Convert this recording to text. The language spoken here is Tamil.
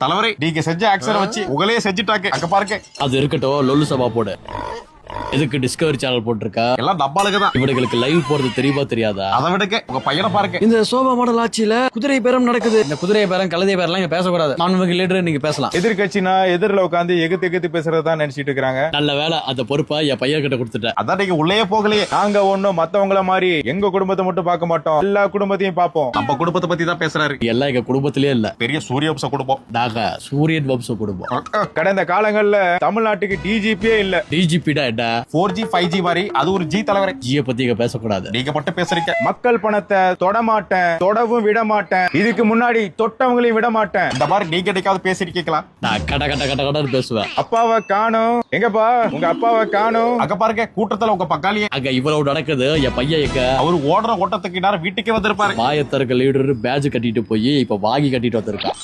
தலைவரே நீங்க செஞ்ச ஆக்சரை வச்சு உங்களையே செஞ்சுட்டாங்க அங்க பாருங்க. அது இருக்கட்டும், லொல்லு சபா போடு. எதுக்கு டிஸ்கவரி சேனல் போட்டிருக்கா? எல்லாம் டப்பாளுக்கு தான். இவனுங்களுக்கு லைவ் போறது தெரியுமா தெரியாதா? அதை விடுங்க, உங்க பையனை பாருங்க. இந்த சோபா மாடல் ஆட்சியில குதிரை பேரம் நடக்குது. இந்த குதிரை பேரம் கழுதை பேரம் இங்க பேசக்கூடாது. நான் லீடர், நீங்க பேசலாம். எதிர்கட்சினா எதிரில உட்காந்து எகுத்து பேசுறதா நினைச்சிட்டு இருக்காங்க. நல்ல வேலை அந்த பொறுப்பை என் பையன் கிட்ட கொடுத்துட்டேன். அதான் நீங்க உள்ளே போகலையே. நாங்க ஒண்ணும் மத்தவங்கள மாதிரி எங்க குடும்பத்தை மட்டும் பார்க்க மாட்டோம், எல்லா குடும்பத்தையும் பார்ப்போம். நம்ம குடும்பத்தை பத்தி தான் பேசுறாரு. எல்லாம் எங்க குடும்பத்திலேயே இல்ல, பெரிய சூரிய வம்ச குடும்பம். நாங்க சூரியன் வம்ச குடும்பம். கடந்த காலங்கள்ல தமிழ்நாட்டுக்கு டிஜிபியே இல்ல. டிஜிபிடா என்ன? 4G 5G மாதிரி அது ஒரு ஜி தலைவரே. ஜிய பத்தி இங்க பேசக்கூடாது. நீங்க மட்டும் பேசுறீங்க. மக்கள் பணத்தை தொட மாட்டேன், தொடவும் விட மாட்டேன், இதுக்கு முன்னாடி தொட்டவங்களையும் விட மாட்டேன். இந்த மாதிரி நீங்க என்னைக்காவது பேசிருக்கீங்களா? நான் கட கட கட கடன்னு பேசுவேன். அப்பாவை காணோம், எங்கப்பா உங்க அப்பாவை காணோம். அங்க பாருங்க, கூட்டத்துல உங்க பக்காளியே. அங்க இவ்வளவு நடக்குது, என் பையன் எங்க? அவரு ஓடுற ஓட்டத்துக்கு நேரம் வீட்டுக்கே வந்திருப்பாரு. மாயத்தரக லீடர் பேட்ஜ் கட்டிட்டு போய் இப்ப வாங்கி கட்டிட்டு வந்திருக்கான்.